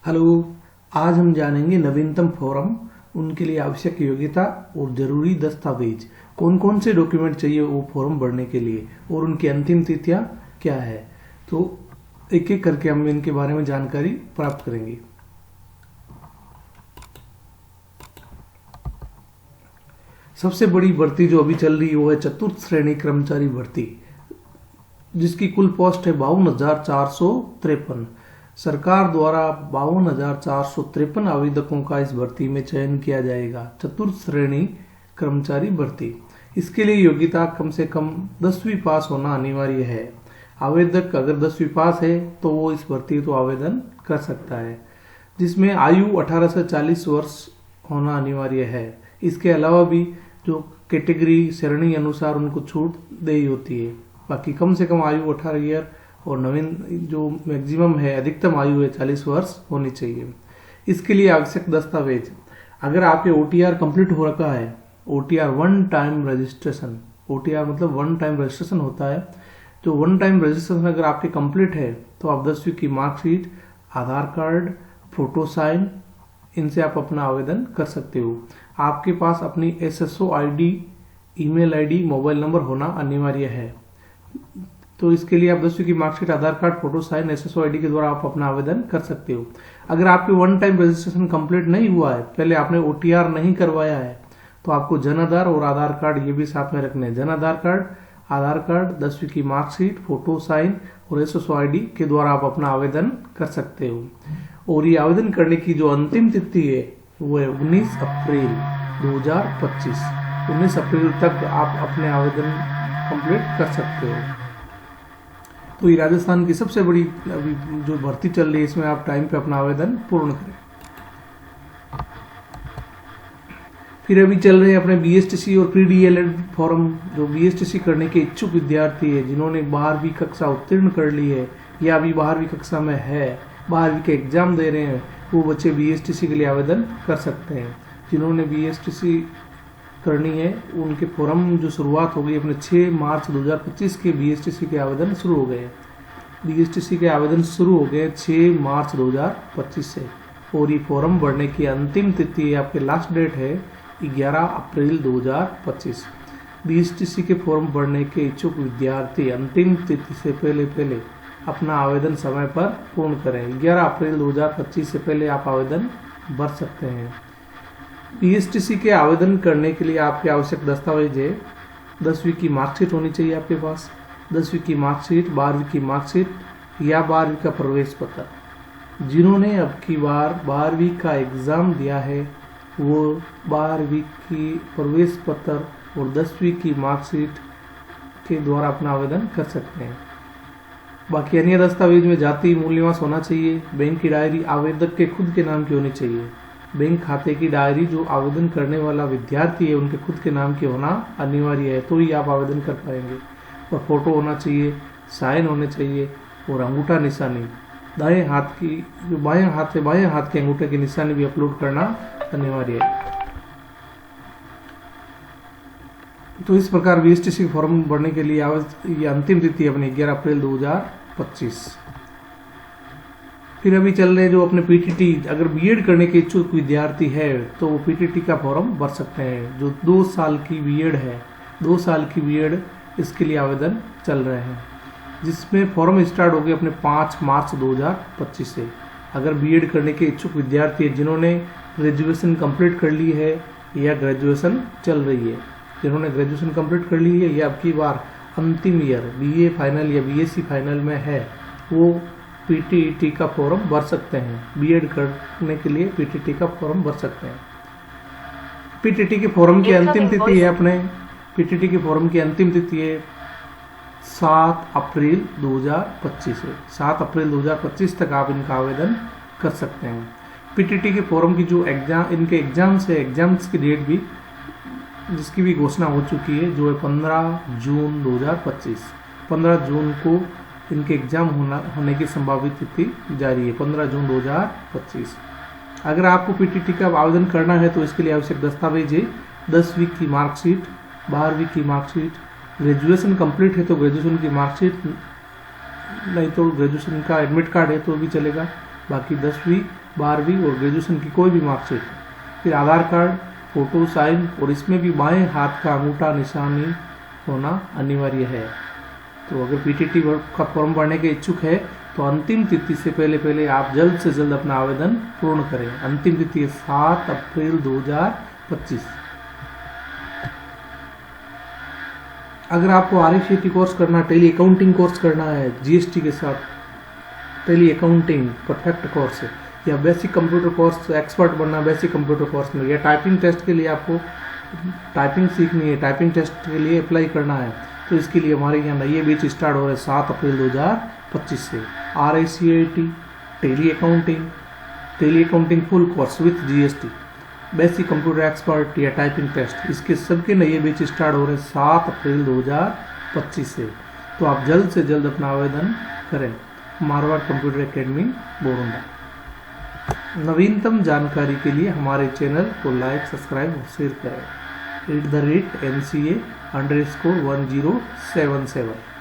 Hello. आज हम जानेंगे नवीनतम फॉर्म, उनके लिए आवश्यक योग्यता और जरूरी दस्तावेज, कौन कौन से डॉक्यूमेंट चाहिए वो फॉर्म भरने के लिए और उनकी अंतिम तिथियां क्या है। तो एक एक करके हम इनके बारे में जानकारी प्राप्त करेंगे। सबसे बड़ी भर्ती जो अभी चल रही है वो है चतुर्थ श्रेणी कर्मचारी भर्ती, जिसकी कुल पोस्ट है 52,453। सरकार द्वारा 52,453 आवेदकों का इस भर्ती में चयन किया जाएगा। चतुर्थ श्रेणी कर्मचारी भर्ती, इसके लिए योग्यता कम से कम 10वीं पास होना अनिवार्य है। आवेदक अगर 10वीं पास है तो वो इस भर्ती को आवेदन कर सकता है, जिसमें आयु 18 से 40 वर्ष होना अनिवार्य है। इसके अलावा भी जो कैटेगरी श्रेणी अनुसार उनको छूट दी होती है। बाकी कम से कम आयु 18 ईयर और नवीन जो मैक्सिमम है, अधिकतम आयु है 40 वर्ष होनी चाहिए। इसके लिए आवश्यक दस्तावेज, अगर आपके OTR कंप्लीट हो रखा है, OTR one time registration, OTR मतलब वन टाइम रजिस्ट्रेशन होता है, तो वन टाइम रजिस्ट्रेशन अगर आपके कंप्लीट है तो आप 10वीं की marksheet, Aadhaar card, photo sign, इनसे आप अपना आवेदन कर सकते हो। आपके पास अपनी SSO ID, email ID, mobile number होना अनिवार्य है। तो इसके लिए आप 10वीं की marksheet, Aadhaar card, photo sign, SSO ID के द्वारा आप अपना आवेदन कर सकते हो। अगर आपके वन टाइम रजिस्ट्रेशन कंप्लीट नहीं हुआ है, पहले आपने OTR नहीं करवाया है, तो आपको जन आधार और आधार कार्ड ये भी साथ में रखने हैं। जन आधार कार्ड, आधार कार्ड, 10वीं की मार्कशीट, फोटो साइन और SSO ID के द्वारा आप अपना आवेदन कर सकते हो। और ये आवेदन करने की जो अंतिम तिथि है वो है 19 अप्रैल 2025। 19 अप्रैल तक आप अपने आवेदन कंप्लीट कर सकते हो। तो ये राजस्थान की सबसे बड़ी अभी जो भर्ती चल रही है, इसमें आप टाइम पे अपना आवेदन पूर्ण करें। फिर अभी चल रहे हैं अपने BSTC और PDLED फॉर्म। जो BSTC करने के इच्छुक विद्यार्थी है, जिन्होंने 12वीं कक्षा उत्तीर्ण कर ली है या अभी 12वीं कक्षा में है, 12वीं के एग्जाम दे रहे हैं, वो बच्चे BSTC के लिए आवेदन कर सकते हैं। जिन्होंने BSTC करनी है उनके फॉर्म जो शुरुआत हो गई अपने 6 मार्च 2025 के BSTC के आवेदन शुरू हो गए। BSTC के आवेदन शुरू हो गए 6 मार्च 2025 से, और ये फॉर्म भरने की अंतिम तिथि, आपके लास्ट डेट है 11 अप्रैल 2025। BSTC के फॉर्म भरने के इच्छुक विद्यार्थी अंतिम तिथि से पहले अपना आवेदन समय पर पूर्ण करें। 11 अप्रैल 2025 से पहले आप आवेदन भर सकते हैं। BSTC के आवेदन करने के लिए आपके आवश्यक दस्तावेज है, 10वीं की मार्कशीट होनी चाहिए आपके पास, 10वीं की मार्कशीट, 12वीं की मार्कशीट या 12वीं का प्रवेश पत्र। जिन्होंने अब की बार 12वीं का एग्ज़ाम दिया है वो 12वीं की प्रवेश पत्र और 10वीं की मार्कशीट के द्वारा अपना आवेदन कर सकते हैं। बाकी अन्य दस्तावेज में जाति मूल्यवान होना चाहिए, बैंक की डायरी आवेदक के खुद के नाम की होनी चाहिए। बैंक खाते की डायरी जो आवेदन करने वाला विद्यार्थी है उनके खुद के नाम की होना अनिवार्य है, तो ही आप आवेदन कर पाएंगे। और फोटो होना चाहिए, साइन होने चाहिए और अंगूठा निशानी, दाएं हाथ की जो बाएं हाथ है, बाएं हाथ के अंगूठे की निशानी भी अपलोड करना अनिवार्य है। तो इस प्रकार BSTC फॉर्म भरने के लिए ये अंतिम तिथि अपनी 11 अप्रैल 2025। फिर अभी चल रहे जो अपने PTT, अगर B.Ed करने के इच्छुक विद्यार्थी है तो वो PTT का फॉर्म भर सकते हैं। जो 2 साल की B.Ed है, 2 साल की B.Ed, इसके लिए आवेदन चल रहे हैं, जिसमें फॉर्म स्टार्ट हो गए अपने 5 मार्च 2025 से। अगर B.Ed करने के इच्छुक विद्यार्थी है जिन्होंने ग्रेजुएशन कंप्लीट कर ली है या ग्रेजुएशन चल रही है, जिन्होंने ग्रेजुएशन कंप्लीट कर ली है या अब की बार अंतिम ईयर BA फाइनल या BSc फाइनल में है, वो PTT का फॉर्म भर सकते हैं। B.Ed करने के लिए PTT का फॉर्म भर सकते हैं। PTT के फॉर्म की अंतिम तिथि है अपने PTT के फॉर्म की अंतिम तिथि है 7 अप्रैल 2025 है। 7 अप्रैल 2025 तक आप इनका आवेदन कर सकते हैं। PTT के फॉर्म की जो इनके एग्जाम्स है, एग्जाम्स की डेट भी जिसकी भी घोषणा हो चुकी है, जो है 15 जून 2025। 15 जून को इनके एग्जाम होने की संभावित तिथि जारी है, 15 जून 2025। अगर आपको PTT का आवेदन करना है तो इसके लिए आवश्यक दस्तावेज है 10वीं की मार्कशीट, 12वीं की मार्कशीट, ग्रेजुएशन कंप्लीट है तो ग्रेजुएशन की मार्कशीट, नहीं तो ग्रेजुएशन का एडमिट कार्ड है तो भी चलेगा, बाकी 10वीं 12वीं और ग्रेजुएशन की कोई भी मार्कशीट। फिर आधार कार्ड, फोटो, साइन, और इसमें भी बाएं हाथ का अंगूठा निशानी होना अनिवार्य है। तो अगर पीटीटी का फॉर्म भरने के इच्छुक है तो अंतिम तिथि से पहले आप जल्द से जल्द अपना आवेदन पूर्ण करें। अंतिम तिथि है 7 अप्रैल 2025। अगर आपको RICT कोर्स करना, टेली अकाउंटिंग कोर्स करना है GST के साथ, टेली अकाउंटिंग परफेक्ट कोर्स है, या बेसिक कंप्यूटर कोर्स एक्सपर्ट बनना बेसिक कंप्यूटर कोर्स में, या टाइपिंग टेस्ट के लिए आपको टाइपिंग सीखनी है, टाइपिंग टेस्ट के लिए अप्लाई करना है, तो इसके लिए हमारे यहाँ नए बैच स्टार्ट हो रहे हैं 7 अप्रैल 2025 से। RICT Tally accounting full course with GST, basic computer expert या टाइपिंग टेस्ट, इसके सबके नए बैच स्टार्ट हो रहे हैं 7 अप्रैल 2025 से। तो आप जल्द से जल्द अपना आवेदन करें। Marwar computer academy Boranda. नवीनतम जानकारी के लिए हमारे चैनल को लाइक, सब्सक्राइब और शेयर करें। @MCA_1077।